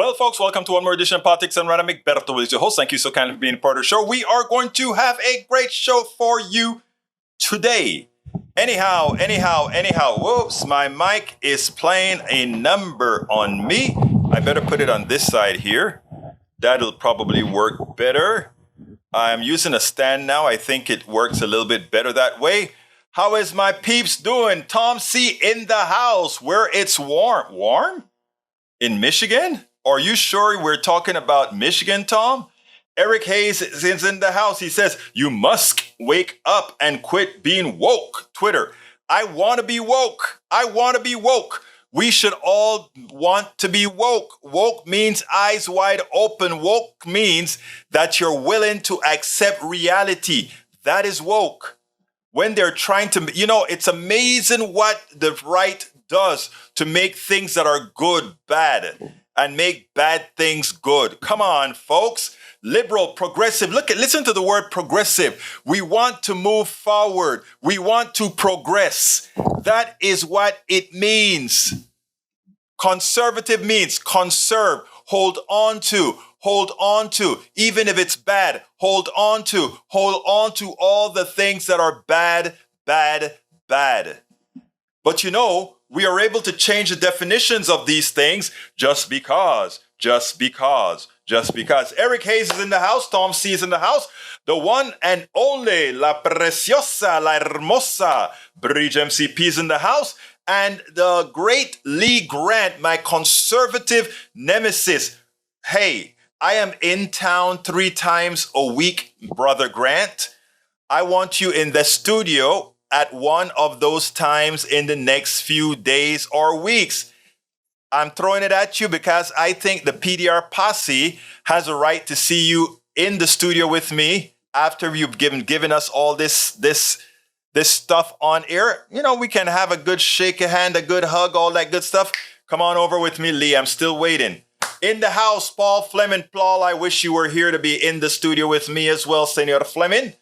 Well, folks, welcome to one more edition of Politics and Random. Egberto is your host. Thank you so kindly for being part of the show. We are going to have a great show for you today. Anyhow. Whoops, my mic is playing a number on me. I better put it on this side here. That'll probably work better. I'm using a stand now. I think it works a little bit better that way. How is my peeps doing? Tom C. in the house where it's warm. Warm? In Michigan? Are you sure we're talking about Michigan, Tom? Eric Hayes is in the house. He says, you must wake up and quit being woke. Twitter, I want to be woke. I want to be woke. We should all want to be woke. Woke means eyes wide open. Woke means that you're willing to accept reality. That is woke. When they're trying to, it's amazing what the right does to make things that are good bad and make bad things good. Come on, folks. Liberal, progressive. Listen to the word progressive. We want to move forward. We want to progress. That is what it means. Conservative means conserve, hold on to, even if it's bad, hold on to all the things that are bad. But we are able to change the definitions of these things just because. Eric Hayes is in the house. Tom C is in the house. The one and only, la preciosa, la hermosa, Bridge MCP is in the house. And the great Lee Grant, my conservative nemesis. Hey, I am in town 3 times a week, Brother Grant. I want you in the studio at one of those times in the next few days or weeks. I'm throwing it at you because I think the PDR posse has a right to see you in the studio with me after you've given us all this stuff on air. We can have a good shake of hand, a good hug, all that good stuff. Come on over with me, Lee. I'm still waiting. In the house, Paul Fleming. Paul, I wish you were here to be in the studio with me as well, Senor Fleming.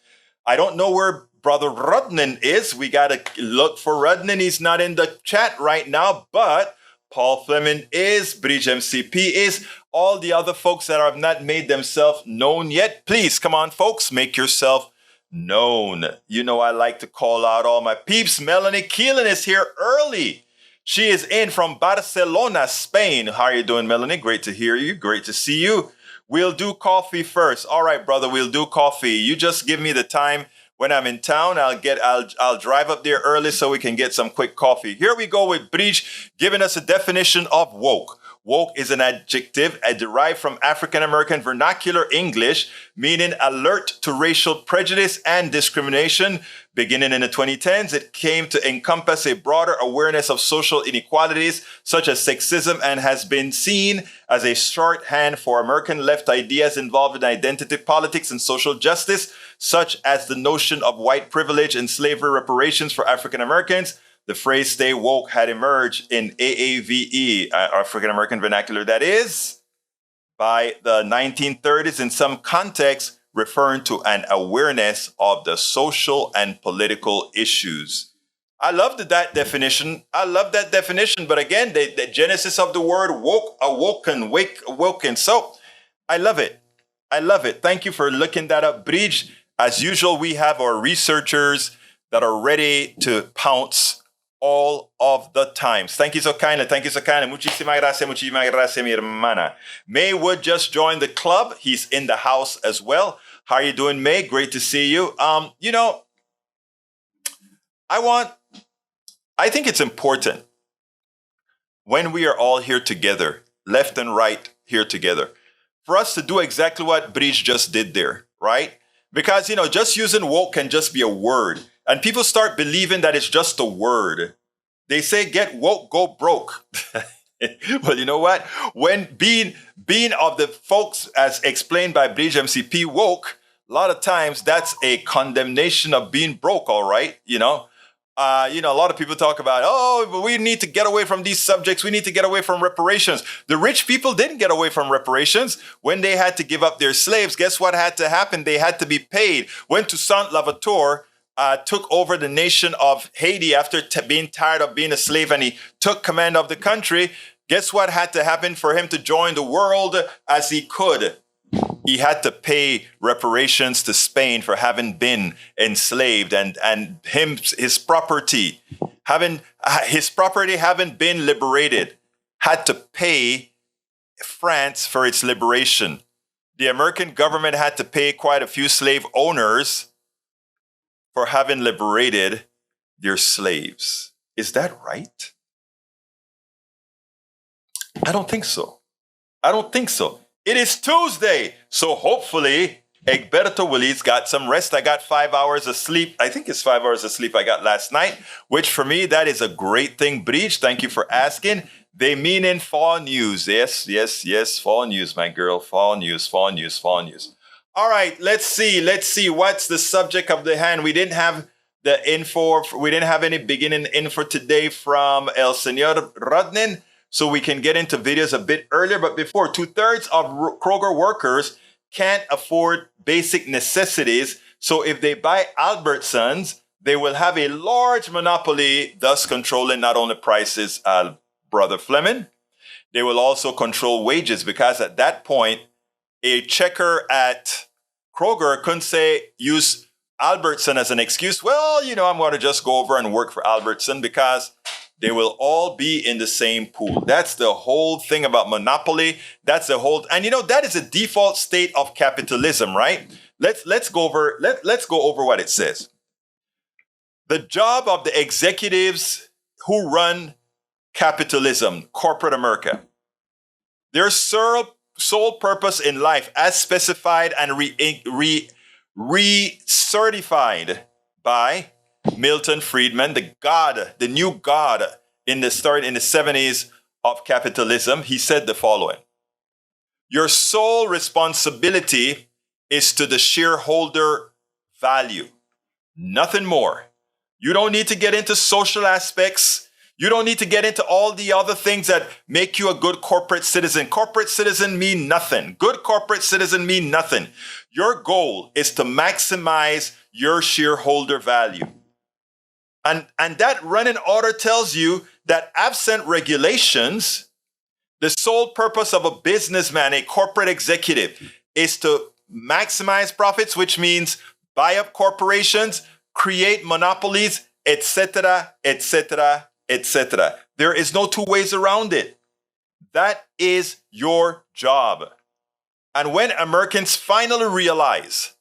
I don't know where Brother Rudnan is. We got to look for Rudnan. He's not in the chat right now, but Paul Fleming is, Bridge MCP is, all the other folks that have not made themselves known yet. Please, come on, folks, make yourself known. I like to call out all my peeps. Melanie Keelan is here early. She is in from Barcelona, Spain. How are you doing, Melanie? Great to hear you. Great to see you. We'll do coffee first. All right, brother, we'll do coffee. You just give me the time. When I'm in town, I'll drive up there early so we can get some quick coffee. Here we go with Bridge giving us a definition of woke. Woke is an adjective derived from African American vernacular English, meaning alert to racial prejudice and discrimination. Beginning in the 2010s, it came to encompass a broader awareness of social inequalities such as sexism and has been seen as a shorthand for American left ideas involved in identity politics and social justice, such as the notion of white privilege and slavery reparations for African Americans. The phrase "stay woke" had emerged in AAVE, African American vernacular, that is, by the 1930s in some contexts, referring to an awareness of the social and political issues. I love that definition. But again, the genesis of the word woke, awoken. So I love it. Thank you for looking that up, Bridge. As usual, we have our researchers that are ready to pounce all of the times. Thank you so kindly. Muchísimas gracias, mi hermana. May Wood just joined the club. He's in the house as well. How are you doing, May? Great to see you. I think it's important when we are all here together, left and right here together, for us to do exactly what Bridge just did there, right? Because, just using woke can just be a word. And people start believing that it's just a word. They say, get woke, go broke. Well, you know what? When being of the folks, as explained by Bridge MCP, woke, a lot of times that's a condemnation of being broke, all right? A lot of people talk about, but we need to get away from these subjects. We need to get away from reparations. The rich people didn't get away from reparations. When they had to give up their slaves, guess what had to happen? They had to be paid. When Toussaint Louverture took over the nation of Haiti after being tired of being a slave, and he took command of the country, Guess what had to happen for him to join the world as he could? He had to pay reparations to Spain for having been enslaved, and his property having been liberated, had to pay France for its liberation. The American government had to pay quite a few slave owners for having liberated their slaves. Is that right? I don't think so. It is Tuesday, so hopefully Egberto Willis got some rest. I got 5 hours of sleep. I think it's 5 hours of sleep I got last night, which for me, that is a great thing. Breach, thank you for asking. They mean in fall news. Yes. Fall news, my girl. Fall news. All right, let's see. What's the subject of the hand? We didn't have the info. We didn't have any beginning info today from El Señor Rodnin, so we can get into videos a bit earlier. But before, 2/3 of Kroger workers can't afford basic necessities. So if they buy Albertsons, they will have a large monopoly, thus controlling not only prices, Brother Fleming, they will also control wages, because at that point, a checker at Kroger couldn't use Albertson as an excuse. Well, I'm going to just go over and work for Albertson, because they will all be in the same pool. That's the whole thing about monopoly. And that is a default state of capitalism, right? Let's go over what it says. The job of the executives who run capitalism, corporate America, their sole purpose in life, as specified and recertified by Milton Friedman, the new God in the 70s of capitalism, he said the following: your sole responsibility is to the shareholder value, nothing more. You don't need to get into social aspects. You don't need to get into all the other things that make you a good corporate citizen. Corporate citizen mean nothing. Good corporate citizen mean nothing. Your goal is to maximize your shareholder value. And that running order tells you that absent regulations, the sole purpose of a businessman, a corporate executive, is to maximize profits, which means buy up corporations, create monopolies, etc., etc., etc. There is no two ways around it. That is your job. And when Americans finally realize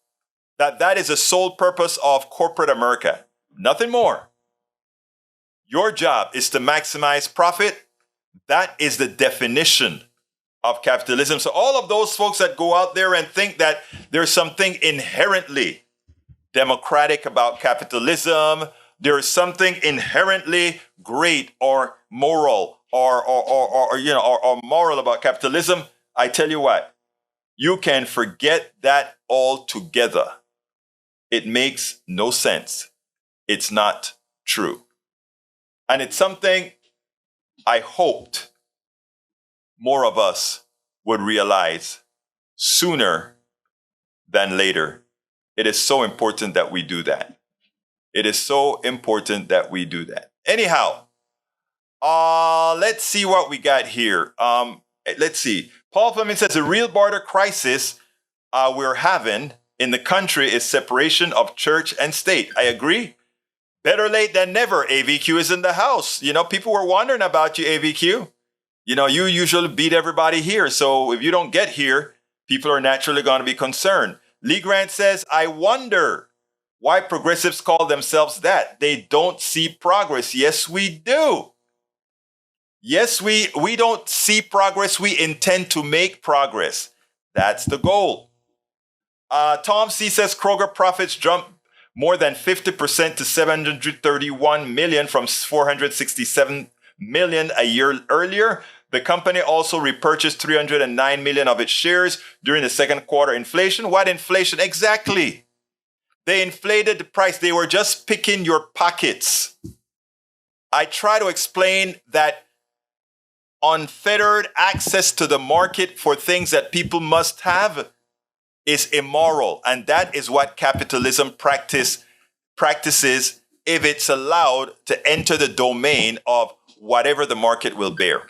that that is the sole purpose of corporate America, nothing more, your job is to maximize profit. That is the definition of capitalism. So all of those folks that go out there and think that there's something inherently democratic about capitalism, there is something inherently great or moral or moral about capitalism, I tell you what, you can forget that altogether. It makes no sense. It's not true. And it's something I hoped more of us would realize sooner than later. It is so important that we do that. It is so important that we do that. Anyhow, let's see what we got here. Let's see. Paul Fleming says the real border crisis we're having in the country is separation of church and state. I agree. Better late than never. AVQ is in the house. People were wondering about you, AVQ. You usually beat everybody here. So if you don't get here, people are naturally going to be concerned. Lee Grant says, I wonder why progressives call themselves that. They don't see progress. Yes, we do. Yes, we don't see progress. We intend to make progress. That's the goal. Tom C says Kroger profits jumped more than 50% to 731 million from 467 million a year earlier. The company also repurchased 309 million of its shares during the second quarter. Inflation? What inflation? Exactly. They inflated the price. They were just picking your pockets. I try to explain that unfettered access to the market for things that people must have is immoral. And that is what capitalism practices if it's allowed to enter the domain of whatever the market will bear.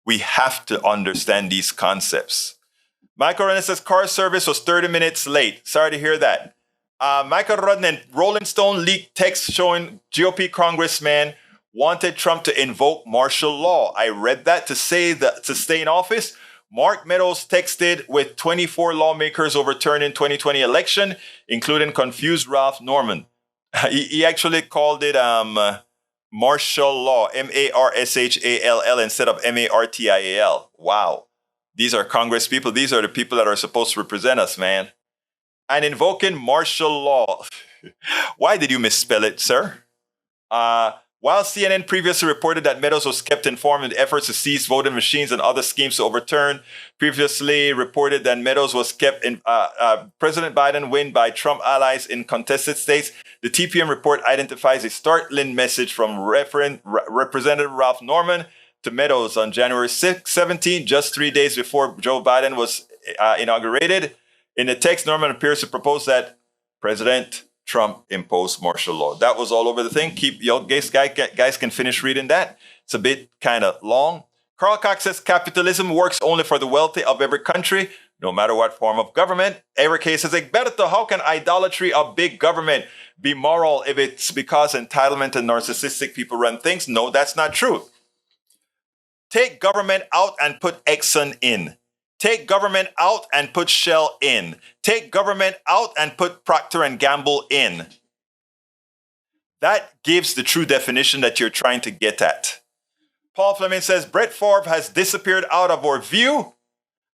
We have to understand these concepts. Michael Rodden says car service was 30 minutes late. Sorry to hear that. Michael Rodden, Rolling Stone leaked text showing GOP congressman wanted Trump to invoke martial law. I read that to say that to stay in office. Mark Meadows texted with 24 lawmakers overturning 2020 election, including confused Ralph Norman. He actually called it martial law, MARSHALL instead of MARTIAL. Wow. These are Congress people. These are the people that are supposed to represent us, man. And invoking martial law. Why did you misspell it, sir? While CNN previously reported that Meadows was kept informed of the efforts to seize voting machines and other schemes to overturn, previously reported that Meadows was kept in President Biden win by Trump allies in contested states. The TPM report identifies a startling message from Representative Ralph Norman to Meadows on January 17, just 3 days before Joe Biden was inaugurated. In the text, Norman appears to propose that President Trump imposed martial law. That was all over the thing. Guys can finish reading that. It's a bit kind of long. Carl Cox says capitalism works only for the wealthy of every country, no matter what form of government. Eric Hayes says, Egberto, how can idolatry of big government be moral if it's because entitlement and narcissistic people run things? No, that's not true. Take government out and put Exxon in. Take government out and put Shell in. Take government out and put Procter & Gamble in. That gives the true definition that you're trying to get at. Paul Fleming says, Brett Favre has disappeared out of our view,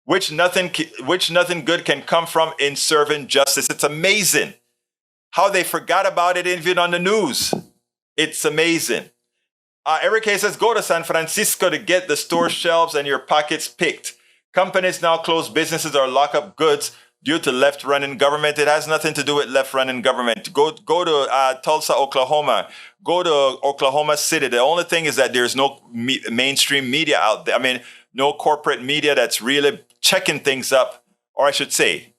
which nothing good can come from in serving justice. It's amazing how they forgot about it even on the news. It's amazing. Eric Hayes says, go to San Francisco to get the store shelves and your pockets picked. Companies now close businesses or lock up goods due to left-running government. It has nothing to do with left-running government. Go to Tulsa, Oklahoma. Go to Oklahoma City. The only thing is that there's no mainstream media out there. I mean, no corporate media that's really checking things up, or I should say,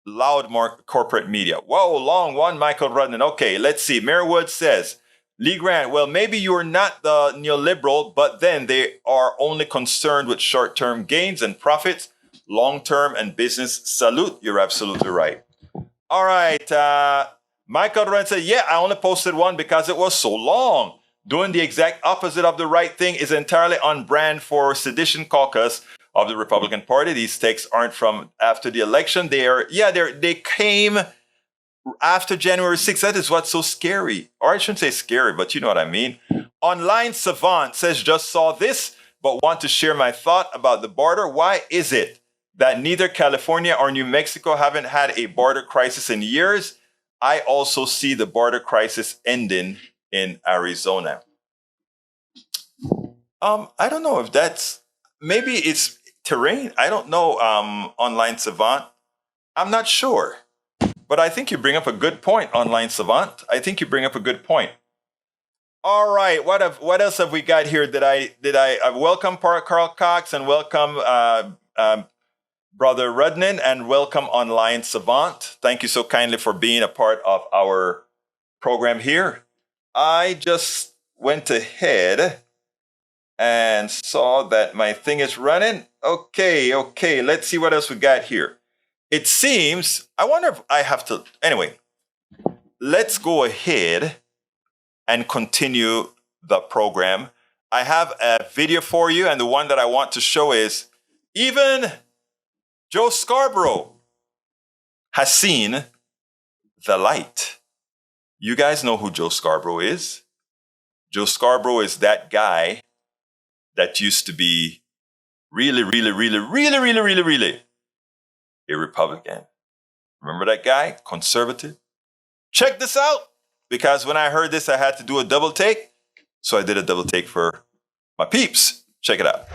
loud corporate media. Whoa, long one, Michael Rodden. Okay, let's see. Mary Wood says, Lee Grant, well, maybe you're not the neoliberal, but then they are only concerned with short-term gains and profits, long-term and business salute. You're absolutely right. All right. Michael Ren said, yeah, I only posted one because it was so long. Doing the exact opposite of the right thing is entirely on brand for Sedition Caucus of the Republican Party. These texts aren't from after the election. They came after January 6th. That is what's so scary. Or I shouldn't say scary, but you know what I mean. Online Savant says, just saw this, but want to share my thought about the border. Why is it that neither California or New Mexico haven't had a border crisis in years? I also see the border crisis ending in Arizona. I don't know if that's, maybe it's terrain. I don't know, Online Savant. I'm not sure. But I think you bring up a good point, Online Savant. I think you bring up a good point. All right, what else have we got here? Did I welcome Carl Cox and welcome Brother Rudnin and welcome Online Savant. Thank you so kindly for being a part of our program here. I just went ahead and saw that my thing is running. Okay, let's see what else we got here. It seems, I wonder if I have to, anyway, let's go ahead and continue the program. I have a video for you, and the one that I want to show is even Joe Scarborough has seen the light. You guys know who Joe Scarborough is. Joe Scarborough is that guy that used to be really a Republican. Remember that guy? Conservative. Check this out. Because when I heard this, I had to do a double take. So I did a double take for my peeps. Check it out.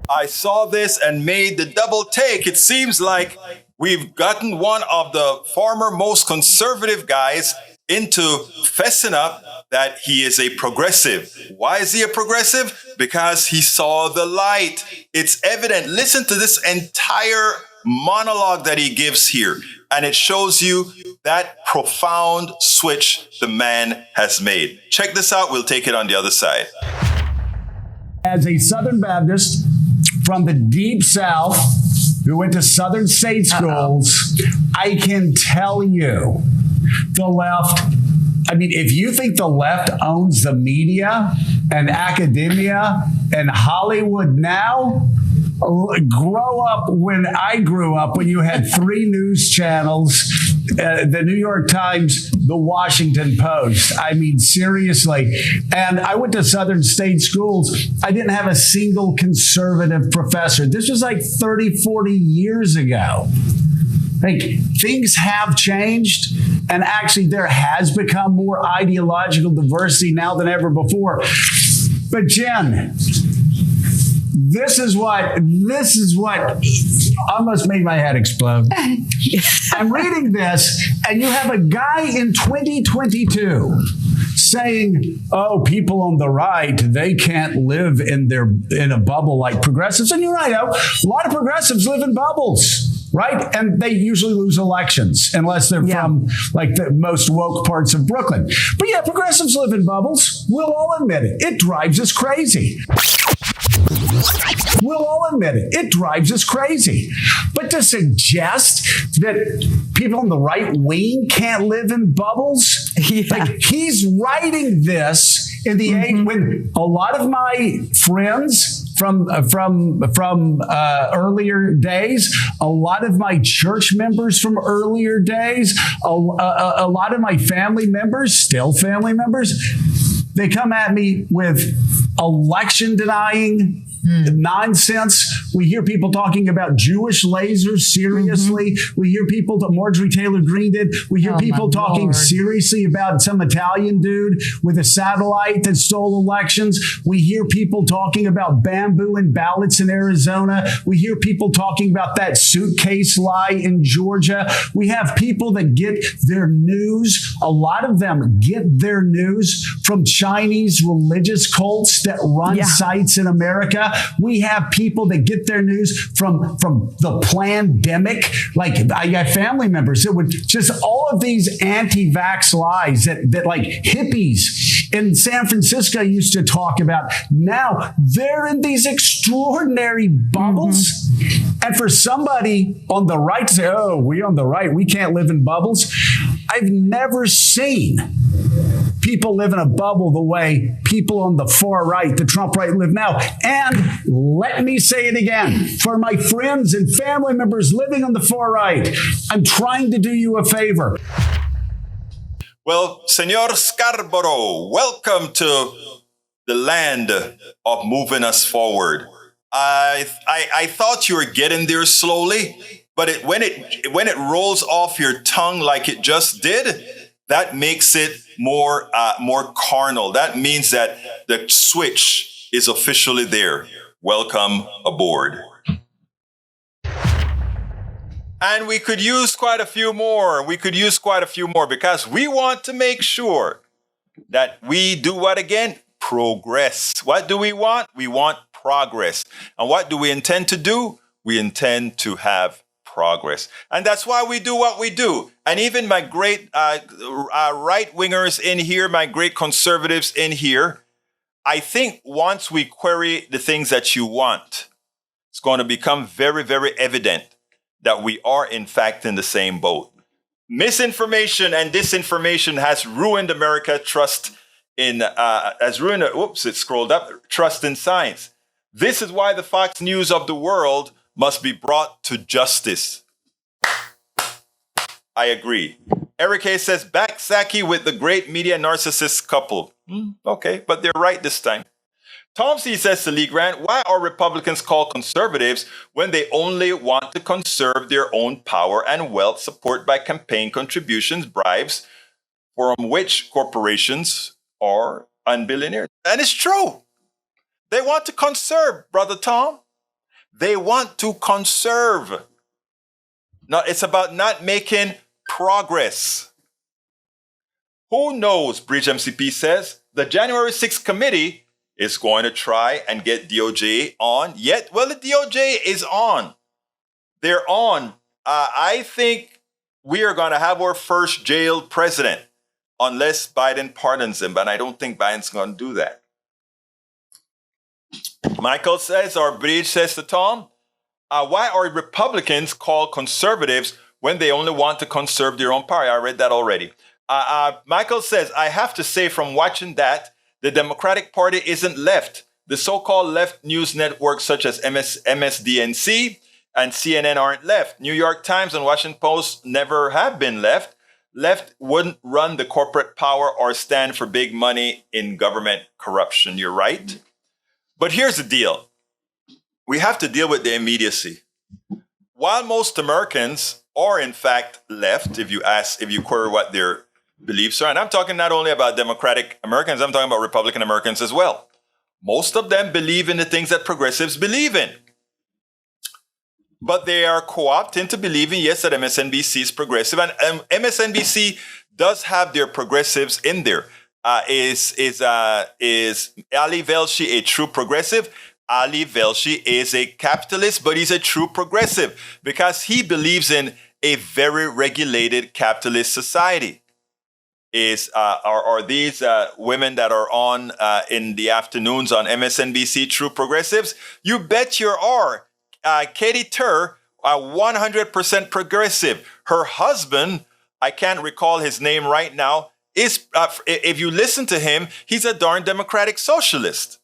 I saw this and made the double take. It seems like we've gotten one of the former most conservative guys into fessing up that he is a progressive. Why is he a progressive? Because he saw the light. It's evident. Listen to this entire monologue that he gives here. And it shows you that profound switch the man has made. Check this out. We'll take it on the other side. As a Southern Baptist from the Deep South who went to Southern state schools, I can tell you the left, I mean, if you think the left owns the media and academia and Hollywood now, grow up when I grew up, when you had 3 news channels, the New York Times, the Washington Post. I mean, seriously. And I went to Southern state schools. I didn't have a single conservative professor. This was like 30, 40 years ago. Like, things have changed, and actually there has become more ideological diversity now than ever before. But Jen, this is what almost made my head explode. I'm reading this, and you have a guy in 2022 saying, oh, people on the right, they can't live in a bubble like progressives. And you're right, a lot of progressives live in bubbles. Right? And they usually lose elections unless they're from like the most woke parts of Brooklyn. But yeah, progressives live in bubbles. We'll all admit it. It drives us crazy. We'll all admit it. It drives us crazy. But to suggest that people on the right wing can't live in bubbles, like he's writing this in the age when a lot of my friends from earlier days, a lot of my church members from earlier days, a lot of my family members, still family members, they come at me with election denying nonsense. We hear people talking about Jewish lasers seriously. We hear people that Marjorie Taylor Greene did. We hear people talking seriously about some Italian dude with a satellite that stole elections. We hear people talking about bamboo and ballots in Arizona. We hear people talking about that suitcase lie in Georgia. We have people that get their news. A lot of them get their news from Chinese religious cults that run sites in America. We have people that get their news from the pandemic. Like, I got family members that would just all of these anti-vax lies that like hippies in San Francisco used to talk about. Now they're in these extraordinary bubbles. And for somebody on the right to say, oh, we on the right, we can't live in bubbles. I've never seen people live in a bubble the way people on the far right, the Trump right, live now. And let me say it again, for my friends and family members living on the far right, I'm trying to do you a favor. Well, Senor Scarborough, welcome to the land of moving us forward. I thought you were getting there slowly, but when it rolls off your tongue like it just did, that makes it more carnal. That means that the switch is officially there. Welcome aboard. And we could use quite a few more. Because we want to make sure that we do what again? Progress. What do we want? We want progress. And what do we intend to do? We intend to have progress. And that's why we do what we do. And even my great right-wingers in here, my great conservatives in here, I think once we query the things that you want, it's going to become very, very evident that we are, in fact, in the same boat. Misinformation and disinformation has ruined America. Trust in trust in science. This is why the Fox News of the world must be brought to justice. I agree. Eric Hayes says, back Psaki with the great media narcissist couple. Okay, but they're right this time. Tom C says to Lee Grant, why are Republicans called conservatives when they only want to conserve their own power and wealth supported by campaign contributions, bribes, from which corporations are billionaires? And it's true. They want to conserve, Brother Tom. They want to conserve. Now, it's about not making progress. Who knows, Bridge MCP says, the January 6th committee is going to try and get DOJ on. Well, the DOJ is on. They're on. I think we are going to have our first jailed president unless Biden pardons him, but I don't think Biden's going to do that. Michael says, or Bridge says to Tom, why are Republicans called conservatives when they only want to conserve their own power? I read that already. Michael says, I have to say from watching that, the Democratic Party isn't left. The so-called left news networks such as MSDNC and CNN aren't left. New York Times and Washington Post never have been left. Left wouldn't run the corporate power or stand for big money in government corruption. You're right. But here's the deal. We have to deal with the immediacy. While most Americans are in fact left, if you query what their beliefs are, and I'm talking not only about Democratic Americans, I'm talking about Republican Americans as well. Most of them believe in the things that progressives believe in. But they are co-opted into believing, yes, that MSNBC is progressive. And MSNBC does have their progressives in there. Is Ali Velshi a true progressive? Ali Velshi is a capitalist, but he's a true progressive because he believes in a very regulated capitalist society. Are these women that are on in the afternoons on MSNBC true progressives? You bet you are. Katie Tur, 100% progressive. Her husband, I can't recall his name right now, is, if you listen to him, he's a darn democratic socialist.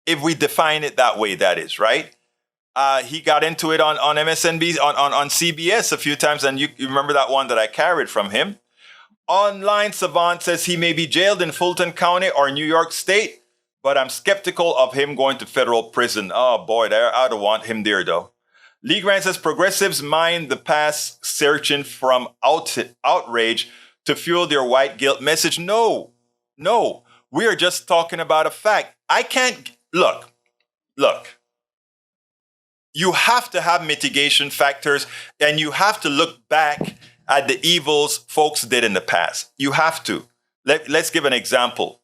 If we define it that way, that is, right? He got into it on MSNBC, on CBS a few times, and you remember that one that I carried from him. Online Savant says he may be jailed in Fulton County or New York State, but I'm skeptical of him going to federal prison. Oh boy, I don't want him there though. Lee Grant says progressives mind the past, searching from outrage to fuel their white guilt message. No, we are just talking about a fact. I can't, look. You have to have mitigation factors and you have to look back at the evils folks did in the past. You have to. Let's give an example.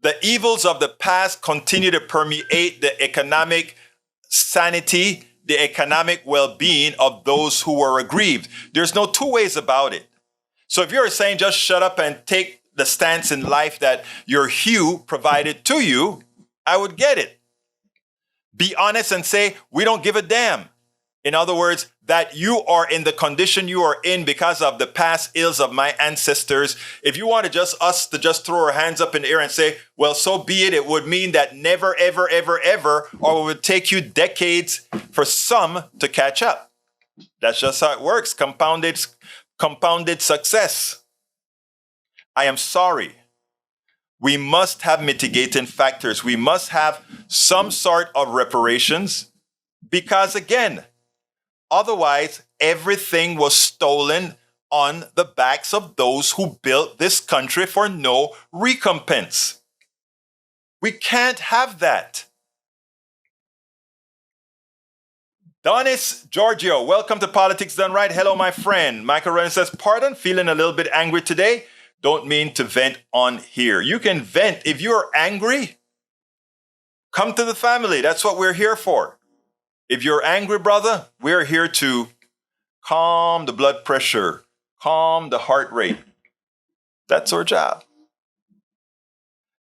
The evils of the past continue to permeate the economic sanity, the economic well-being of those who were aggrieved. There's no two ways about it. So if you're saying just shut up and take the stance in life that your hue provided to you, I would get it. Be honest and say, we don't give a damn. In other words, that you are in the condition you are in because of the past ills of my ancestors. If you want us to just throw our hands up in the air and say, well, so be it, it would mean that never, ever, ever, ever, or it would take you decades for some to catch up. That's just how it works. Compounded success. I am sorry. We must have mitigating factors. We must have some sort of reparations because, again, otherwise, everything was stolen on the backs of those who built this country for no recompense. We can't have that. Donis Giorgio, welcome to Politics Done Right. Hello, my friend. Michael Renner says, pardon, feeling a little bit angry today. Don't mean to vent on here. You can vent. If you're angry, come to the family. That's what we're here for. If you're angry, brother, we're here to calm the blood pressure, calm the heart rate. That's our job.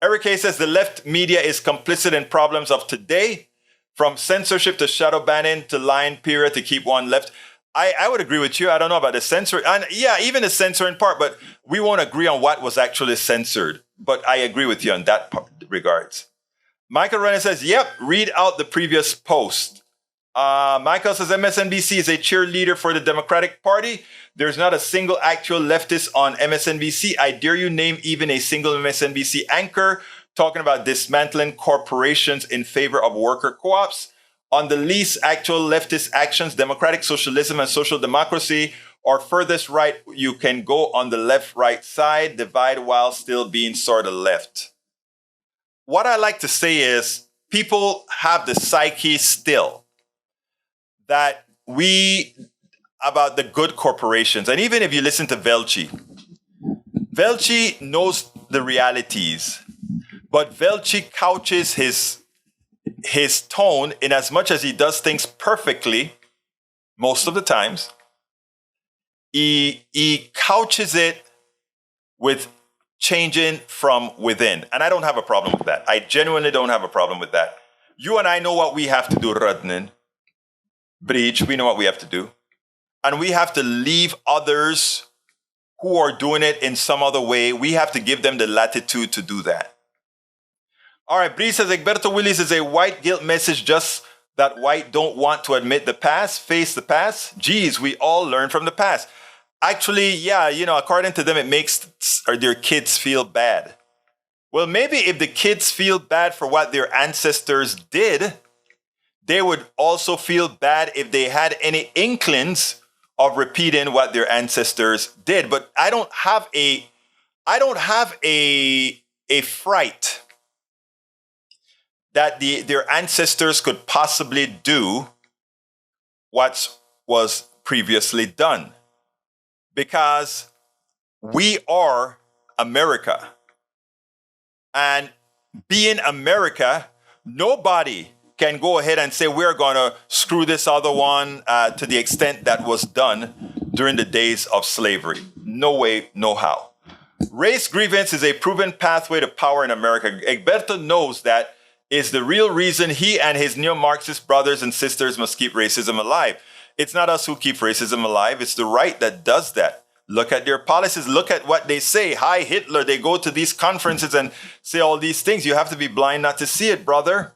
Eric A says the left media is complicit in problems of today, from censorship to shadow banning to line period to keep one left. I would agree with you. I don't know about the censor. And yeah, even the censoring part, but we won't agree on what was actually censored. But I agree with you on that regards. Michael Renner says, yep, read out the previous post. Michael says MSNBC is a cheerleader for the Democratic Party. There's not a single actual leftist on MSNBC. I dare you name even a single MSNBC anchor talking about dismantling corporations in favor of worker co-ops. On the least actual leftist actions, democratic socialism and social democracy, or furthest right, you can go on the left-right side, divide while still being sort of left. What I like to say is people have the psyche still that about the good corporations. And even if you listen to Velshi knows the realities, but Velshi couches his tone in as much as he does things perfectly most of the times. He couches it with changing from within. And I don't have a problem with that. I genuinely don't have a problem with that. You and I know what we have to do, Radnin. Breach, we know what we have to do. And we have to leave others who are doing it in some other way. We have to give them the latitude to do that. All right, Bree says, Egberto Willis is a white guilt message just that white don't want to admit the past, face the past. Geez, we all learn from the past. Actually, yeah, according to them, it makes their kids feel bad. Well, maybe if the kids feel bad for what their ancestors did, they would also feel bad if they had any inklings of repeating what their ancestors did. But I don't have a fright that their ancestors could possibly do what was previously done. Because we are America. And being America, nobody can go ahead and say we're going to screw this other one to the extent that was done during the days of slavery. No way, no how. Race grievance is a proven pathway to power in America. Egberto knows that is the real reason he and his neo-Marxist brothers and sisters must keep racism alive. It's not us who keep racism alive. It's the right that does that. Look at their policies. Look at what they say. Hi, Hitler. They go to these conferences and say all these things. You have to be blind not to see it, brother.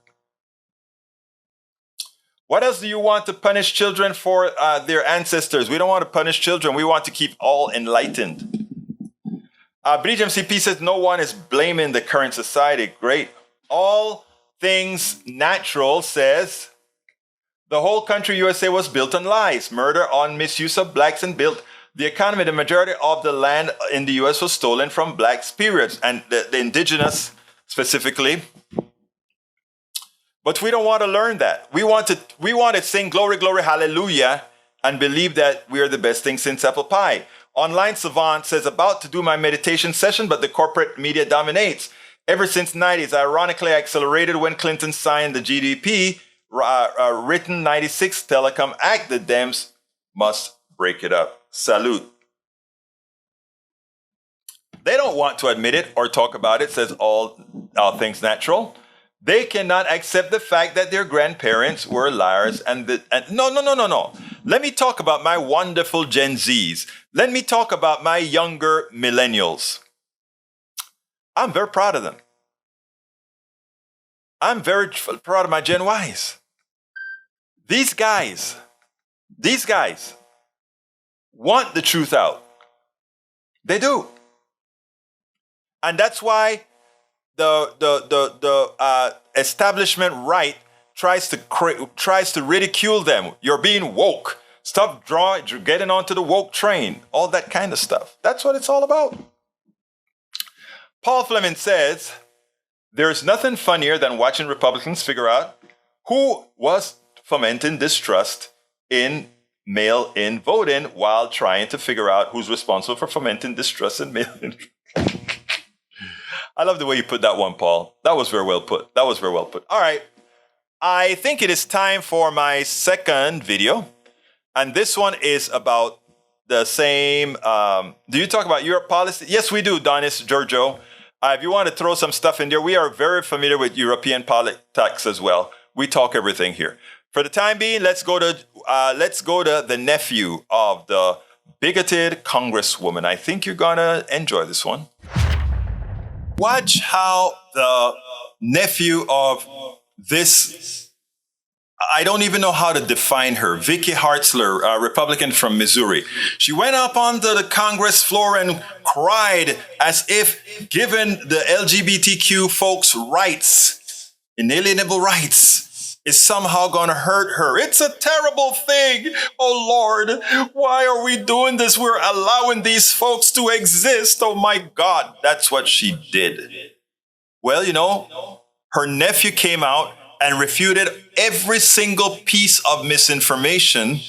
What else do you want to punish children for their ancestors? We don't want to punish children. We want to keep all enlightened. Bridge MCP says no one is blaming the current society. Great. All things natural says the whole country USA was built on lies, murder, on misuse of blacks, and built the economy. The majority of the land in the US was stolen from blacks, period, and the indigenous specifically. But we don't want to learn that. We want to sing glory, glory, hallelujah, and believe that we are the best thing since apple pie. Online Savant says, about to do my meditation session, but the corporate media dominates. Ever since 90s, ironically accelerated when Clinton signed the GDP written 96 Telecom Act. The Dems must break it up. Salute. They don't want to admit it or talk about it, says all things natural. They cannot accept the fact that their grandparents were liars. No. Let me talk about my wonderful Gen Zs. Let me talk about my younger millennials. I'm very proud of them. I'm very proud of my Gen Ys. These guys want the truth out. They do. And that's why the establishment right tries to ridicule them. You're being woke. Stop getting onto the woke train. All that kind of stuff. That's what it's all about. Paul Fleming says, there's nothing funnier than watching Republicans figure out who was fomenting distrust in mail-in voting while trying to figure out who's responsible for fomenting distrust in mail-in. I love the way you put that one, Paul. That was very well put. All right. I think it is time for my second video. And this one is about the same. Do you talk about Europe policy? Yes, we do, Donis, Giorgio. If you want to throw some stuff in there, we are very familiar with European politics as well. We talk everything here. For the time being, let's go to the nephew of the bigoted Congresswoman. I think you're gonna enjoy this one. Watch how the nephew of this, I don't even know how to define her, Vicky Hartzler, a Republican from Missouri. She went up onto the Congress floor and cried as if given the LGBTQ folks' rights, inalienable rights, is somehow going to hurt her. It's a terrible thing. Oh, Lord, why are we doing this? We're allowing these folks to exist. Oh, my God. That's what she did. Well, her nephew came out and refuted every single piece of misinformation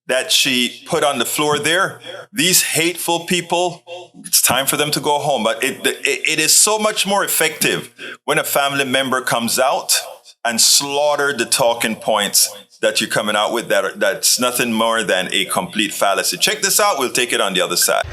that she put on the floor there. These hateful people, it's time for them to go home. But it is so much more effective when a family member comes out and slaughter the talking points that you're coming out with that's nothing more than a complete fallacy. Check this out. We'll take it on the other side.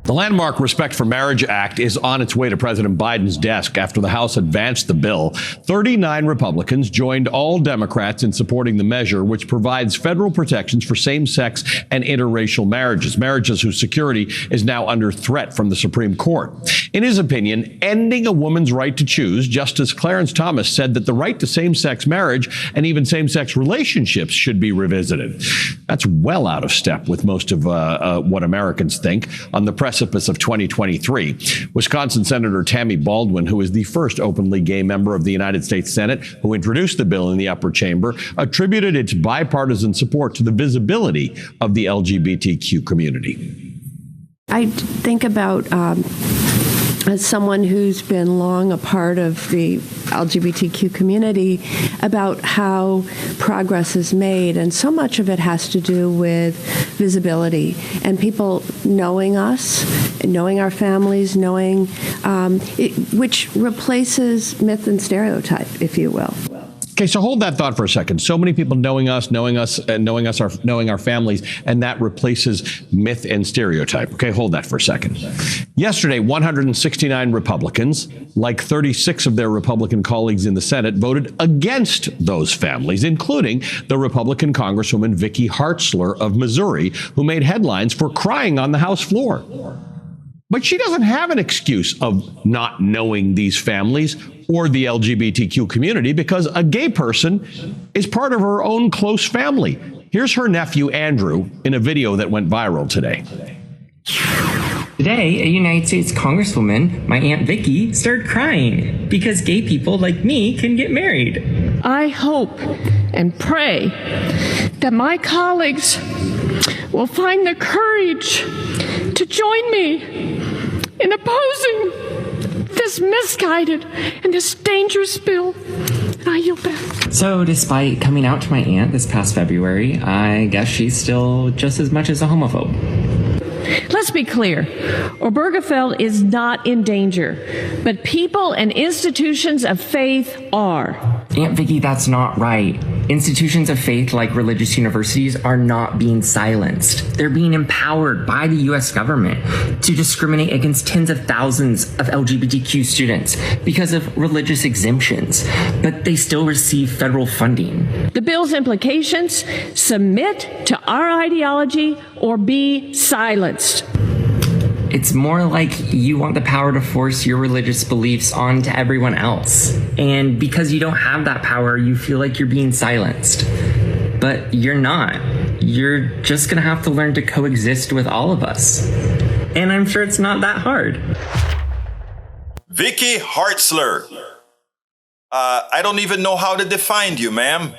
The landmark Respect for Marriage Act is on its way to President Biden's desk after the House advanced the bill. 39 Republicans joined all Democrats in supporting the measure, which provides federal protections for same-sex and interracial marriages whose security is now under threat from the Supreme Court. In his opinion, ending a woman's right to choose, Justice Clarence Thomas said that the right to same-sex marriage and even same-sex relationships should be revisited. That's well out of step with most of what Americans think on the precipice of 2023. Wisconsin Senator Tammy Baldwin, who is the first openly gay member of the United States Senate who introduced the bill in the upper chamber, attributed its bipartisan support to the visibility of the LGBTQ community. I think about as someone who's been long a part of the LGBTQ community, about how progress is made. And so much of it has to do with visibility and people knowing us, knowing our families, knowing, which replaces myth and stereotype, if you will. Okay, so hold that thought for a second. So many people knowing our families, and that replaces myth and stereotype. Okay, hold that for a second. Yesterday, 169 Republicans, like 36 of their Republican colleagues in the Senate, voted against those families, including the Republican Congresswoman Vicky Hartzler of Missouri, who made headlines for crying on the House floor. But she doesn't have an excuse of not knowing these families or the LGBTQ community because a gay person is part of her own close family. Here's her nephew, Andrew, in a video that went viral today. Today, a United States Congresswoman, my Aunt Vicky, started crying because gay people like me can get married. I hope and pray that my colleagues will find the courage to join me in opposing this misguided and this dangerous bill. And I yield back. So despite coming out to my aunt this past February, I guess she's still just as much as a homophobe. Let's be clear. Obergefell is not in danger, but people and institutions of faith are. Aunt Vicky, that's not right. Institutions of faith like religious universities are not being silenced. They're being empowered by the U.S. government to discriminate against tens of thousands of LGBTQ students because of religious exemptions, but they still receive federal funding. The bill's implications: submit to our ideology or be silenced. It's more like you want the power to force your religious beliefs onto everyone else. And because you don't have that power, you feel like you're being silenced. But you're not. You're just gonna have to learn to coexist with all of us. And I'm sure it's not that hard. Vicky Hartzler. I don't even know how to define you, ma'am.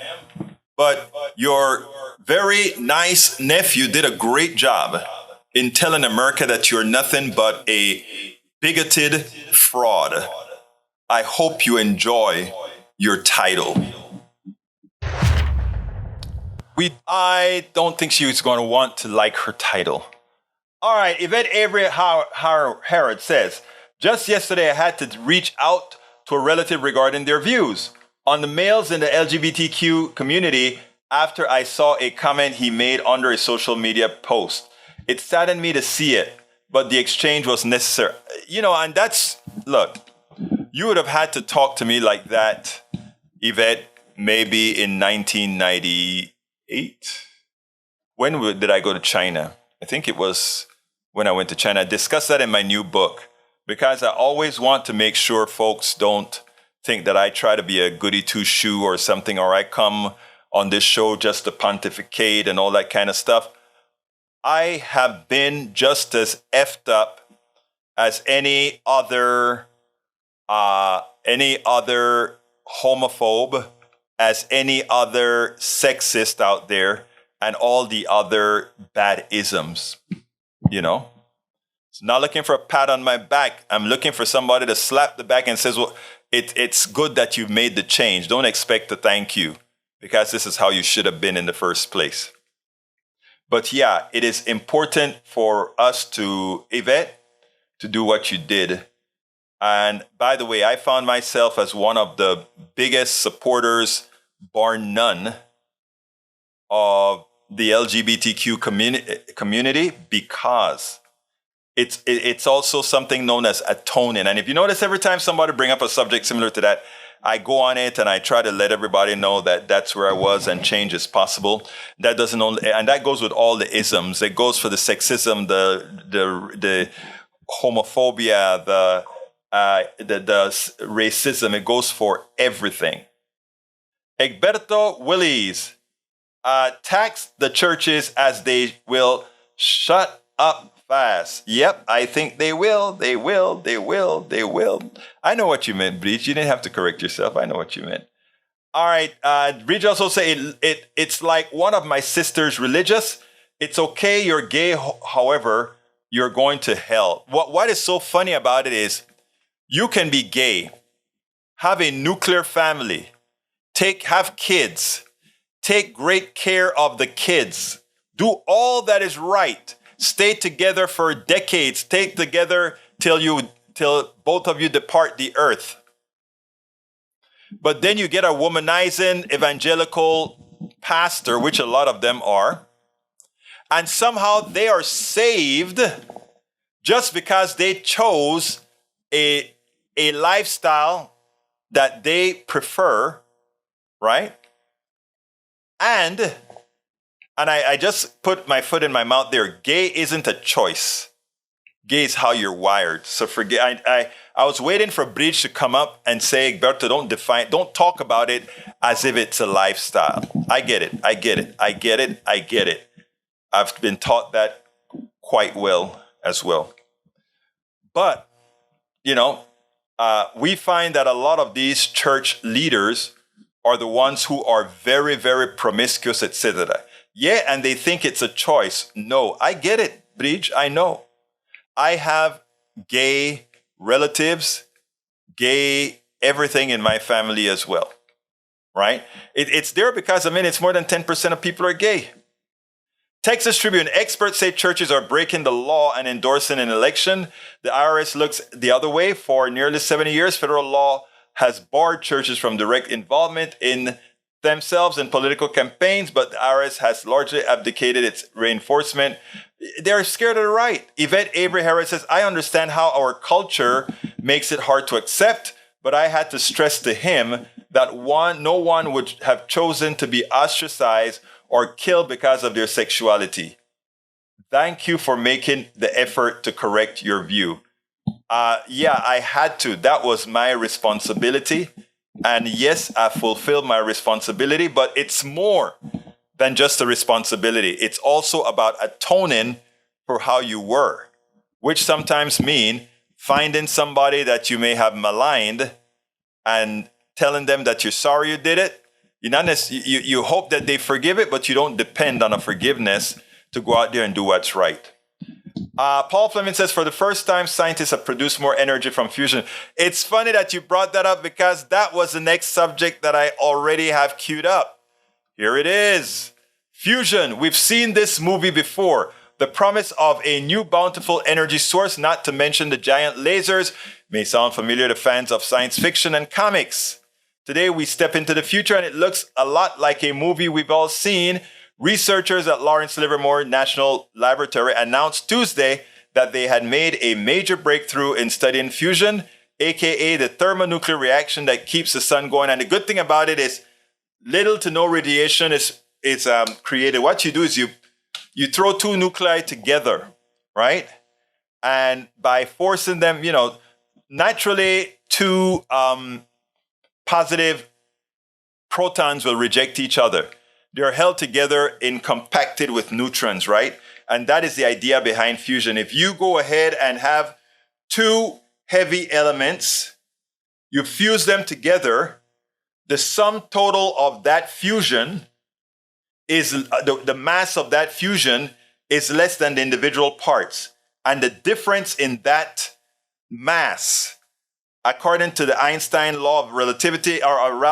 But your very nice nephew did a great job in telling America that you're nothing but a bigoted fraud. I hope you enjoy your title. I don't think she was going to want to like her title. All right, Yvette Avery Harrod says, just yesterday I had to reach out to a relative regarding their views on the males in the LGBTQ community after I saw a comment he made under a social media post. It saddened me to see it, but the exchange was necessary. You know, and that's, look, you would have had to talk to me like that, Yvette, maybe in 1998. When did I go to China? I think it was when I went to China. I discussed that in my new book because I always want to make sure folks don't think that I try to be a goody two-shoe or something, or I come on this show just to pontificate and all that kind of stuff. I have been just as effed up as any other homophobe, as any other sexist out there, and all the other bad isms. You know, it's not looking for a pat on my back. I'm looking for somebody to slap the back and says, "Well, it's good that you made the change. Don't expect a thank you, because this is how you should have been in the first place." But yeah, it is important for us to, Yvette, to do what you did. And by the way, I found myself as one of the biggest supporters, bar none, of the LGBTQ community because it's also something known as atoning. And if you notice, every time somebody bring up a subject similar to that, I go on it and I try to let everybody know that that's where I was and change is possible. That doesn't only, and that goes with all the isms. It goes for the sexism, the homophobia, the racism. It goes for everything. Egberto Willies, tax the churches as they will shut up fast. Yep, I think they will. They will. I know what you meant, Breach. You didn't have to correct yourself. I know what you meant. All right. Breach also say it's like one of my sisters religious. It's okay, you're gay, however, you're going to hell. What is so funny about it is you can be gay, have a nuclear family, have kids, take great care of the kids, do all that is right. Stay together for decades. Stay together till both of you depart the earth. But then you get a womanizing evangelical pastor, which a lot of them are, and somehow they are saved just because they chose a lifestyle that they prefer, right? And I just put my foot in my mouth there. Gay isn't a choice. Gay is how you're wired. So forget. I was waiting for Bridge to come up and say, Egberto, don't talk about it as if it's a lifestyle. I get it. I've been taught that quite well as well. But, we find that a lot of these church leaders are the ones who are very, very promiscuous, etc. Yeah, and they think it's a choice. No, I get it, Bridge. I know. I have gay relatives, gay everything in my family as well, right? It's there because, it's more than 10% of people are gay. Texas Tribune, experts say churches are breaking the law and endorsing an election. The IRS looks the other way. For nearly 70 years, federal law has barred churches from direct involvement in themselves in political campaigns, but the IRS has largely abdicated its reinforcement. They're scared of the right. Yvette Avery Harris says, I understand how our culture makes it hard to accept, but I had to stress to him that no one would have chosen to be ostracized or killed because of their sexuality. Thank you for making the effort to correct your view. Yeah, I had to. That was my responsibility. And yes, I fulfilled my responsibility, but it's more than just a responsibility. It's also about atoning for how you were, which sometimes mean finding somebody that you may have maligned and telling them that you're sorry you did it. You hope that they forgive it, but you don't depend on a forgiveness to go out there and do what's right. Paul Fleming says, for the first time, scientists have produced more energy from fusion. It's funny that you brought that up because that was the next subject that I already have queued up. Here it is. Fusion. We've seen this movie before. The promise of a new bountiful energy source, not to mention the giant lasers, may sound familiar to fans of science fiction and comics. Today, we step into the future and it looks a lot like a movie we've all seen. Researchers at Lawrence Livermore National Laboratory announced Tuesday that they had made a major breakthrough in studying fusion, aka the thermonuclear reaction that keeps the sun going. And the good thing about it is little to no radiation is created. What you do is you throw two nuclei together, right? And by forcing them, naturally two positive protons will reject each other. They're held together and compacted with neutrons, right? And that is the idea behind fusion. If you go ahead and have two heavy elements, you fuse them together, the sum total of that fusion is, the mass of that fusion is less than the individual parts. And the difference in that mass, according to the Einstein law of relativity or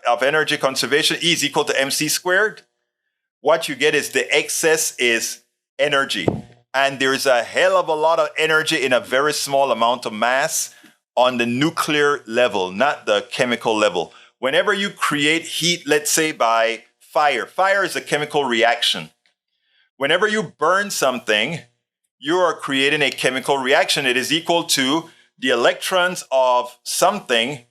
of energy conservation, E is equal to mc squared. What you get is the excess is energy. And there's a hell of a lot of energy in a very small amount of mass on the nuclear level, not the chemical level. Whenever you create heat, let's say by fire is a chemical reaction. Whenever you burn something, you are creating a chemical reaction. It is equal to the electrons of something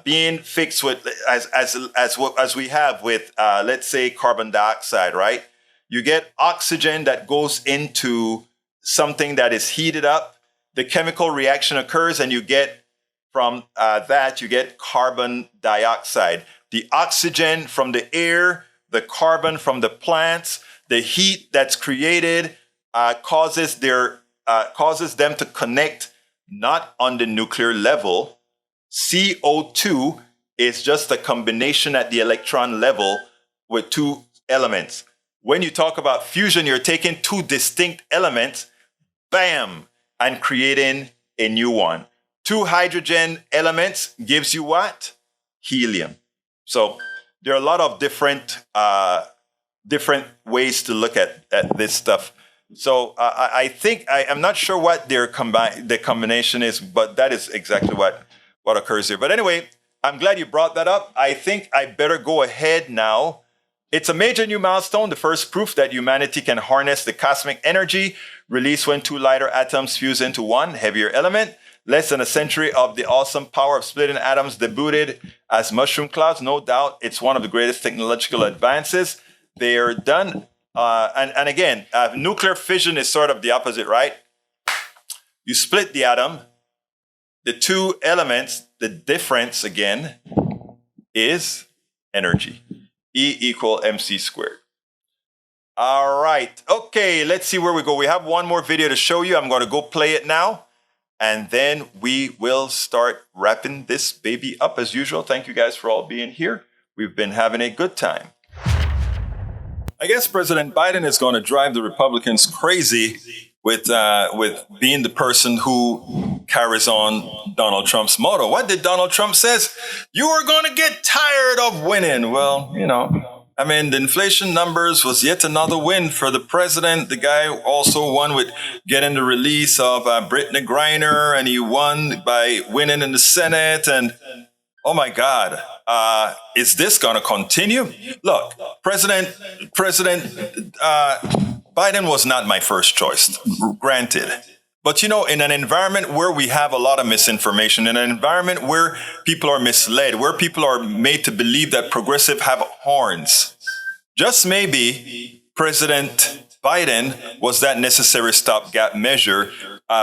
being fixed with, as we have with, let's say, carbon dioxide, right? You get oxygen that goes into something that is heated up. The chemical reaction occurs, and you get from that, you get carbon dioxide. The oxygen from the air, the carbon from the plants, the heat that's created causes them to connect not on the nuclear level. CO2 is just a combination at the electron level with two elements. When you talk about fusion, you're taking two distinct elements, bam, and creating a new one. Two hydrogen elements gives you what? Helium. So there are a lot of different ways to look at this stuff. So I think I'm not sure what the combination is, but that is exactly what occurs here. But anyway, I'm glad you brought that up. I think I better go ahead now. It's a major new milestone, the first proof that humanity can harness the cosmic energy released when two lighter atoms fuse into one heavier element. Less than a century of the awesome power of splitting atoms debuted as mushroom clouds. No doubt it's one of the greatest technological advances. They are done. And again, nuclear fission is sort of the opposite, right? You split the atom. The two elements, the difference again is energy. E equal mc squared. All right. Okay, let's see where we go. We have one more video to show you. I'm going to go play it now. And then we will start wrapping this baby up as usual. Thank you guys for all being here. We've been having a good time. I guess President Biden is going to drive the Republicans crazy with being the person who carries on Donald Trump's motto. What did Donald Trump says? You are going to get tired of winning. Well, the inflation numbers was yet another win for the president. The guy also won with getting the release of Brittany Griner, and he won by winning in the Senate. And oh my God, is this going to continue? Look, President Biden was not my first choice, granted. But, in an environment where we have a lot of misinformation, in an environment where people are misled, where people are made to believe that progressives have horns, just maybe President Biden was that necessary stopgap measure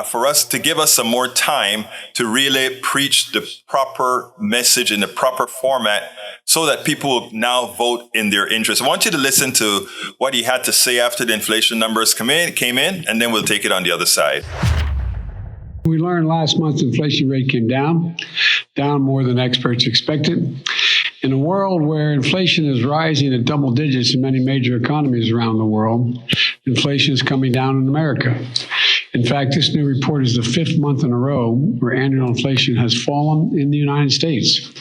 for us to give us some more time to really preach the proper message in the proper format so that people will now vote in their interest. I want you to listen to what he had to say after the inflation numbers came in, and then we'll take it on the other side. We learned last month the inflation rate came down more than experts expected. In a world where inflation is rising at double digits in many major economies around the world, inflation is coming down in America. In fact, this new report is the fifth month in a row where annual inflation has fallen in the United States.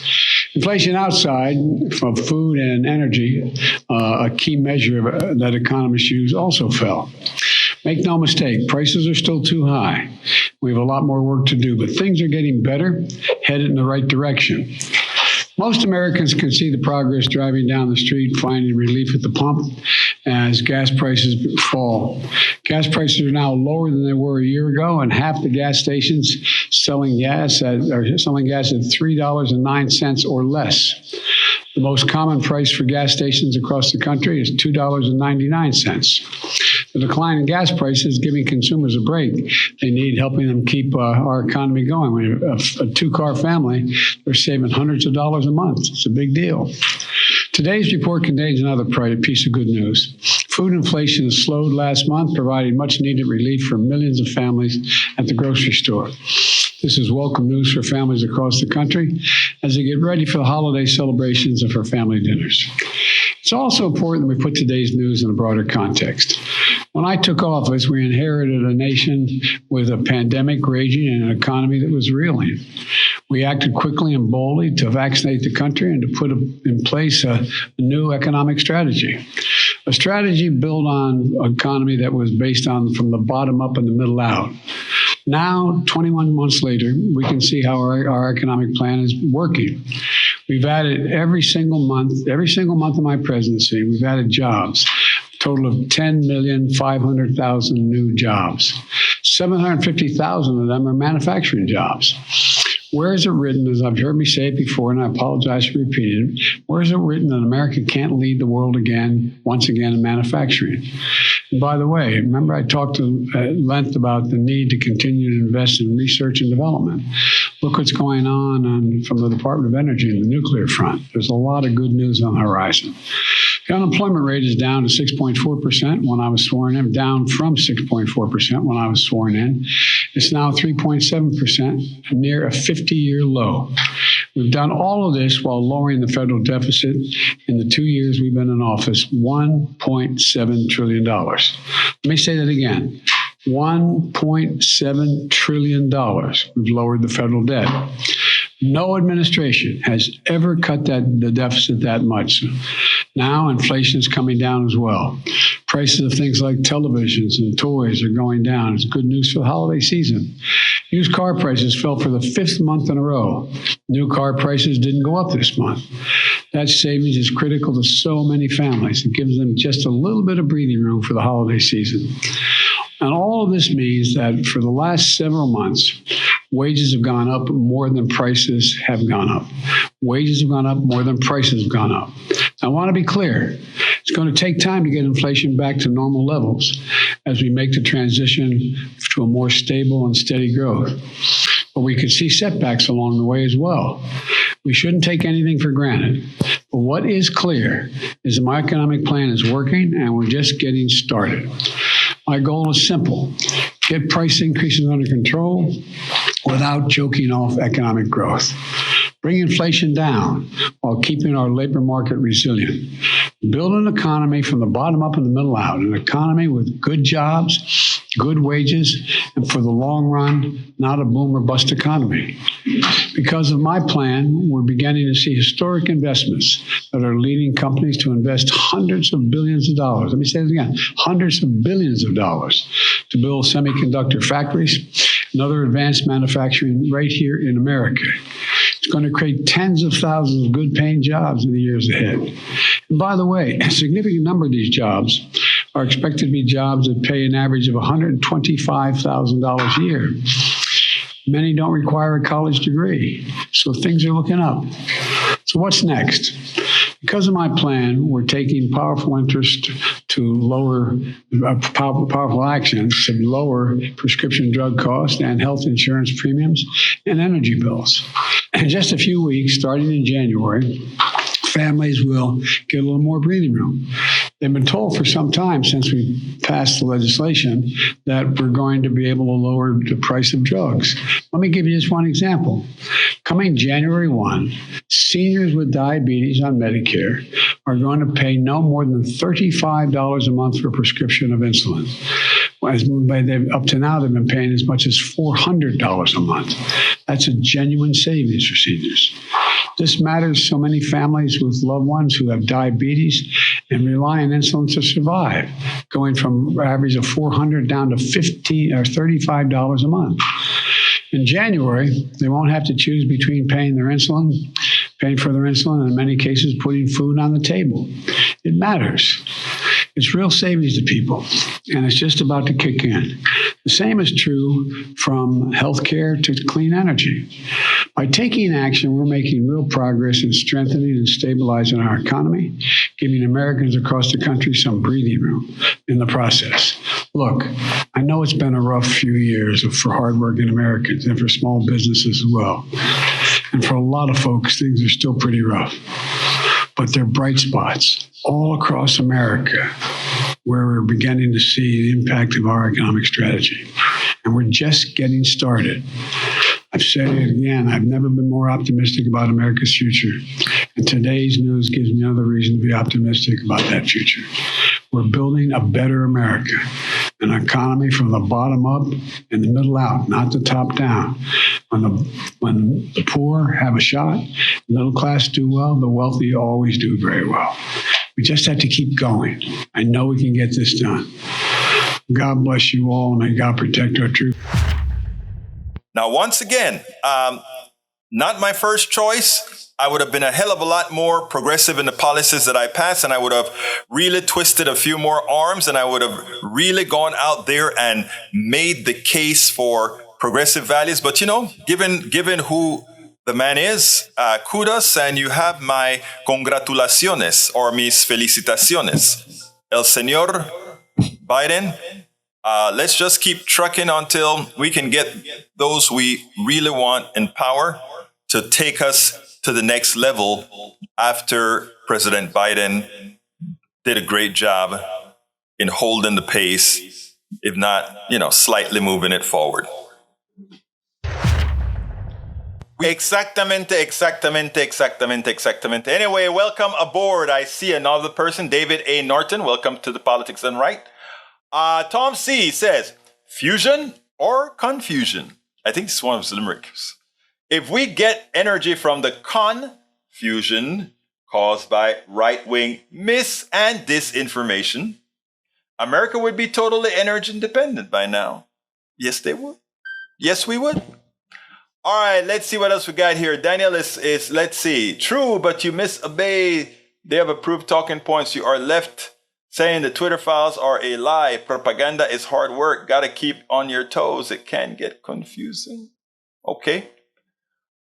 Inflation outside of food and energy, a key measure that economists use, also fell. Make no mistake, prices are still too high. We have a lot more work to do, but things are getting better, headed in the right direction. Most Americans can see the progress driving down the street, finding relief at the pump as gas prices fall. Gas prices are now lower than they were a year ago, and half the gas stations selling gas at $3.09 or less. The most common price for gas stations across the country is $2.99. The decline in gas prices is giving consumers a break. They need helping them keep our economy going. When you're a two-car family, they're saving hundreds of dollars a month. It's a big deal. Today's report contains another piece of good news. Food inflation has slowed last month, providing much-needed relief for millions of families at the grocery store. This is welcome news for families across the country as they get ready for the holiday celebrations and for family dinners. It's also important that we put today's news in a broader context. When I took office, we inherited a nation with a pandemic raging and an economy that was reeling. We acted quickly and boldly to vaccinate the country and to put in place a new economic strategy. A strategy built on an economy that was based on from the bottom up and the middle out. Now, 21 months later, we can see how our economic plan is working. We've added every single month of my presidency, we've added jobs. total of 10,500,000 new jobs. 750,000 of them are manufacturing jobs. Where is it written, as I've heard me say it before, and I apologize for repeating it, where is it written that America can't lead the world once again in manufacturing? And by the way, remember I talked at length about the need to continue to invest in research and development. Look what's going on from the Department of Energy and the nuclear front. There's a lot of good news on the horizon. The unemployment rate is down to 6.4% when I was sworn in, down from 6.4% when I was sworn in. It's now 3.7%, near a 50-year low. We've done all of this while lowering the federal deficit in the 2 years we've been in office, $1.7 trillion. Let me say that again. $1.7 trillion we've lowered the federal debt. No administration has ever cut the deficit that much. Now inflation is coming down as well. Prices of things like televisions and toys are going down. It's good news for the holiday season. Used car prices fell for the 5th month in a row. New car prices didn't go up this month. That savings is critical to so many families. It gives them just a little bit of breathing room for the holiday season. And all of this means that for the last several months, wages have gone up more than prices have gone up. Wages have gone up more than prices have gone up. I want to be clear. It's going to take time to get inflation back to normal levels as we make the transition to a more stable and steady growth. But we could see setbacks along the way as well. We shouldn't take anything for granted. But what is clear is that my economic plan is working and we're just getting started. My goal is simple: get price increases under control without choking off economic growth. Bring inflation down while keeping our labor market resilient. Build an economy from the bottom up and the middle out, an economy with good jobs, good wages, and for the long run, not a boom or bust economy. Because of my plan, we're beginning to see historic investments that are leading companies to invest hundreds of billions of dollars. Let me say it again, hundreds of billions of dollars to build semiconductor factories and other advanced manufacturing right here in America. It's going to create tens of thousands of good-paying jobs in the years ahead. And by the way, a significant number of these jobs are expected to be jobs that pay an average of $125,000 a year. Many don't require a college degree, so things are looking up. So what's next? Because of my plan, we're taking powerful interest to lower powerful actions to lower prescription drug costs and health insurance premiums and energy bills. In just a few weeks, starting in January, families will get a little more breathing room. They've been told for some time since we passed the legislation that we're going to be able to lower the price of drugs. Let me give you just one example. Coming January 1, seniors with diabetes on Medicare are going to pay no more than $35 a month for a prescription of insulin. Up to now, they've been paying as much as $400 a month. That's a genuine savings for seniors. This matters to so many families with loved ones who have diabetes and rely on insulin to survive, going from an average of $400 down to $15 or $35 a month. In January, they won't have to choose between paying for their insulin, and in many cases, putting food on the table. It matters. It's real savings to people, and it's just about to kick in. The same is true from healthcare to clean energy. By taking action, we're making real progress in strengthening and stabilizing our economy, giving Americans across the country some breathing room in the process. Look, I know it's been a rough few years for hardworking Americans and for small businesses as well. And for a lot of folks, things are still pretty rough. But there are bright spots all across America where we're beginning to see the impact of our economic strategy. And we're just getting started. I've said it again, I've never been more optimistic about America's future. And today's news gives me another reason to be optimistic about that future. We're building a better America, an economy from the bottom up and the middle out, not the top down. When the poor have a shot, the middle class do well, the wealthy always do very well. We just have to keep going. I know we can get this done. God bless you all, and may God protect our troops. Now, once again, not my first choice. I would have been a hell of a lot more progressive in the policies that I passed, and I would have really twisted a few more arms, and I would have really gone out there and made the case for progressive values. But, given who the man is, kudos, and you have my congratulaciones or mis felicitaciones. El Señor Biden, let's just keep trucking until we can get those we really want in power to take us to the next level after President Biden did a great job in holding the pace, if not, slightly moving it forward. Exactamente. Anyway, welcome aboard. I see another person, David A. Norton. Welcome to the Politics Done Right. Tom C. says, fusion or confusion? I think this is one of his limericks. If we get energy from the confusion caused by right-wing mis- and disinformation, America would be totally energy independent by now. Yes, they would. Yes, we would. All right, let's see what else we got here. Daniel is let's see. True, but you misobey. They have approved talking points. You are left saying the Twitter files are a lie. Propaganda is hard work. Got to keep on your toes. It can get confusing.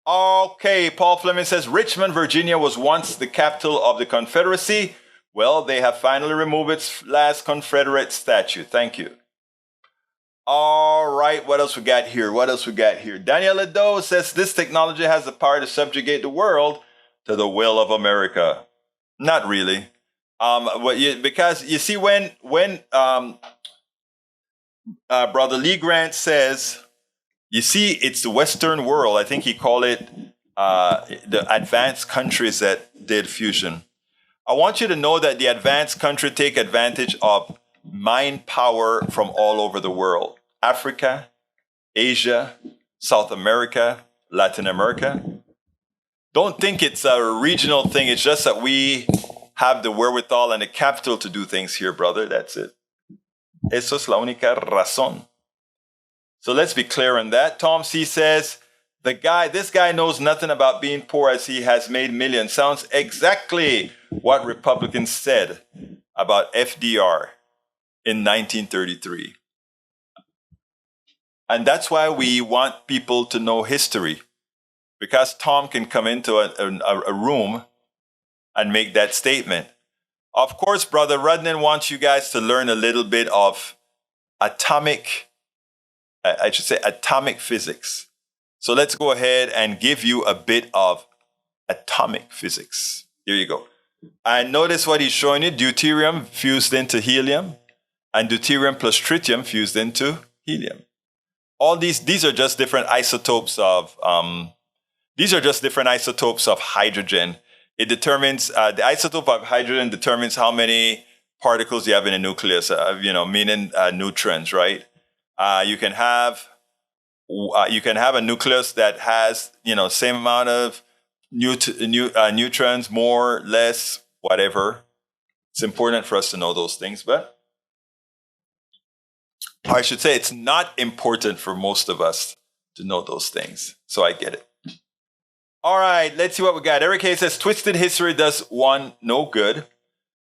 Okay, Paul Fleming says, Richmond, Virginia was once the capital of the Confederacy. Well, they have finally removed its last Confederate statue. Thank you. All right, what else we got here? Daniel Ledo says, this technology has the power to subjugate the world to the will of America. Not really. Because you see, when Brother Lee Grant says, you see, it's the Western world. I think he called it the advanced countries that did fusion. I want you to know that the advanced country take advantage of mind power from all over the world. Africa, Asia, South America, Latin America. Don't think it's a regional thing. It's just that we have the wherewithal and the capital to do things here, brother. That's it. Eso es la única razón. So let's be clear on that. Tom C. says, this guy knows nothing about being poor as he has made millions. Sounds exactly what Republicans said about FDR in 1933. And that's why we want people to know history, because Tom can come into a room and make that statement. Of course, Brother Rudnan wants you guys to learn a little bit of atomic physics. So let's go ahead and give you a bit of atomic physics. Here you go. And notice what he's showing you. Deuterium fused into helium and deuterium plus tritium fused into helium. All these are just different isotopes of hydrogen. It determines the isotope of hydrogen determines how many particles you have in a nucleus, meaning neutrons, right? You can have a nucleus that has same amount of neutrons, more, less, whatever. It's important for us to know those things, but I should say it's not important for most of us to know those things. So I get it. All right, let's see what we got. Eric Hayes says, twisted history does one no good.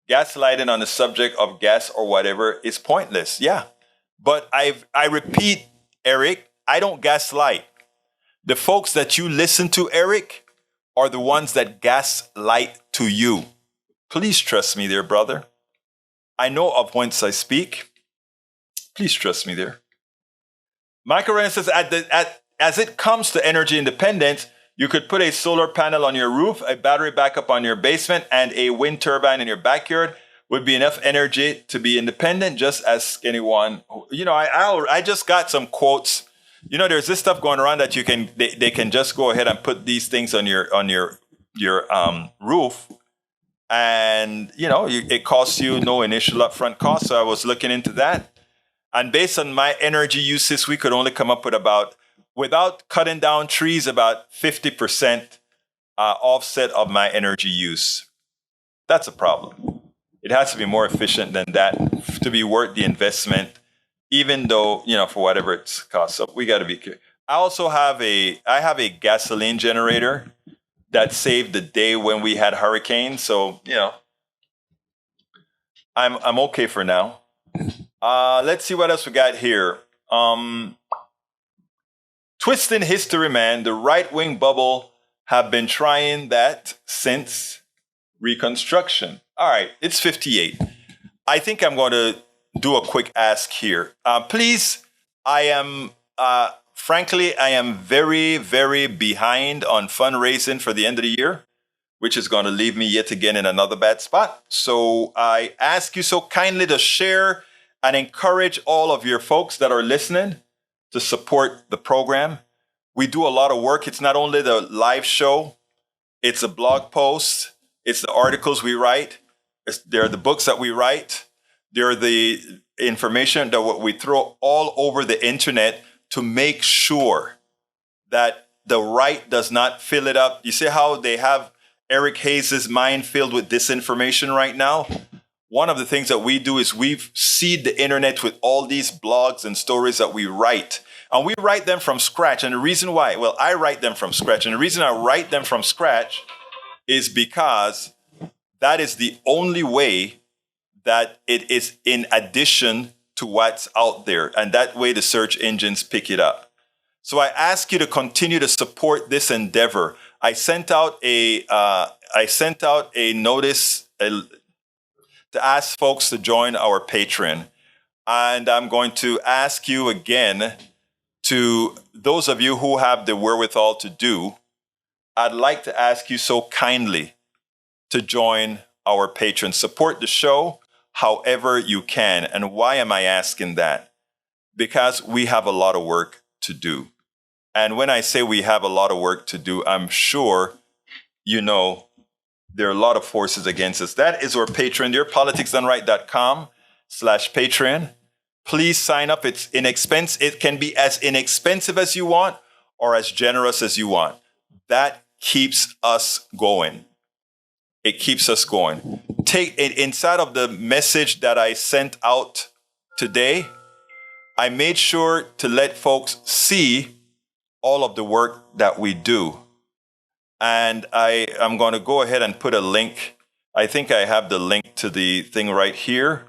Gaslighting on the subject of gas or whatever is pointless. Yeah, but I repeat, Eric, I don't gaslight. The folks that you listen to, Eric, are the ones that gaslight to you. Please trust me there, brother. I know of whence I speak. Please trust me there. Michael Renner says, as it comes to energy independence, you could put a solar panel on your roof, a battery backup on your basement, and a wind turbine in your backyard would be enough energy to be independent, just as anyone. I just got some quotes. There's this stuff going around that they can just go ahead and put these things on your roof, and it costs you no initial upfront cost. So I was looking into that, and based on my energy uses, we could only come up with without cutting down trees, about 50% offset of my energy use. That's a problem. It has to be more efficient than that to be worth the investment, even though, for whatever it's cost. So we got to be careful. I also have a gasoline generator that saved the day when we had hurricanes. So, I'm okay for now. Let's see what else we got here. Twisting history, man. The right-wing bubble have been trying that since Reconstruction. All right, it's 58. I think I'm going to do a quick ask here. Please, frankly, I am very, very behind on fundraising for the end of the year, which is going to leave me yet again in another bad spot. So I ask you so kindly to share and encourage all of your folks that are listening to support the program. We do a lot of work. It's not only the live show, it's the blog posts, it's the articles we write, there are the books that we write, there are the information that we throw all over the internet to make sure that the right does not fill it up. You see how they have Eric Hayes' mind filled with disinformation right now? One of the things that we do is we've seeded the internet with all these blogs and stories that we write. And we write them from scratch. And the reason why, well, I write them from scratch. And the reason I write them from scratch is because that is the only way that it is in addition to what's out there. And that way the search engines pick it up. So I ask you to continue to support this endeavor. I sent out a notice to ask folks to join our Patreon. And I'm going to ask you again, to those of you who have the wherewithal to do, I'd like to ask you so kindly to join our Patreon. Support the show however you can. And why am I asking that? Because we have a lot of work to do. And when I say we have a lot of work to do, I'm sure you know there are a lot of forces against us. That is our Patreon. politicsdoneright.com/Patreon. Please sign up. It's inexpensive. It can be as inexpensive as you want or as generous as you want. That keeps us going. It keeps us going. Take it inside of the message that I sent out today. I made sure to let folks see all of the work that we do. And I'm going to go ahead and put a link. I think I have the link to the thing right here.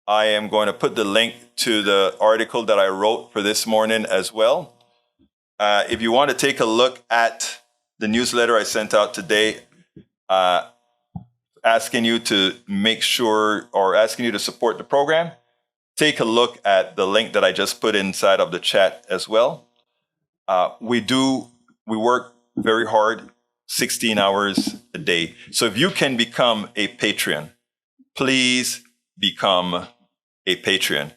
I am going to put the link to the article that I wrote for this morning as well. If you want to take a look at the newsletter I sent out today, asking you to make sure or asking you to support the program, take a look at the link that I just put inside of the chat as well. We work very hard, 16 hours a day. So if you can become a Patreon, please become a Patreon.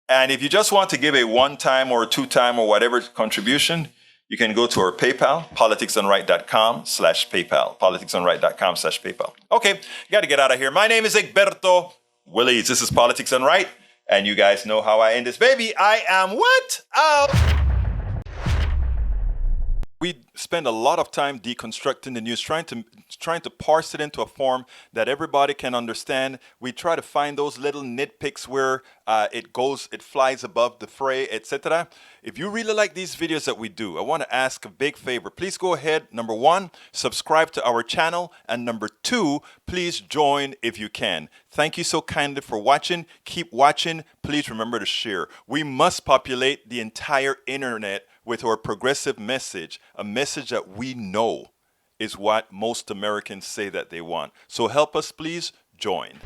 And if you just want to give a one-time or two-time or whatever contribution, you can go to our PayPal, politicsdoneright.com/PayPal, politicsdoneright.com/PayPal. Okay, got to get out of here. My name is Egberto Willies. This is Politics Done Right. And you guys know how I end this baby. I am what? Out. We spend a lot of time deconstructing the news, trying to parse it into a form that everybody can understand. We try to find those little nitpicks where it flies above the fray, etc. If you really like these videos that we do, I want to ask a big favor. Please go ahead. Number 1, subscribe to our channel. And number 2, please join if you can. Thank you so kindly for watching. Keep watching. Please remember to share. We must populate the entire internet with our progressive message, a message that we know is what most Americans say that they want. So help us, please join.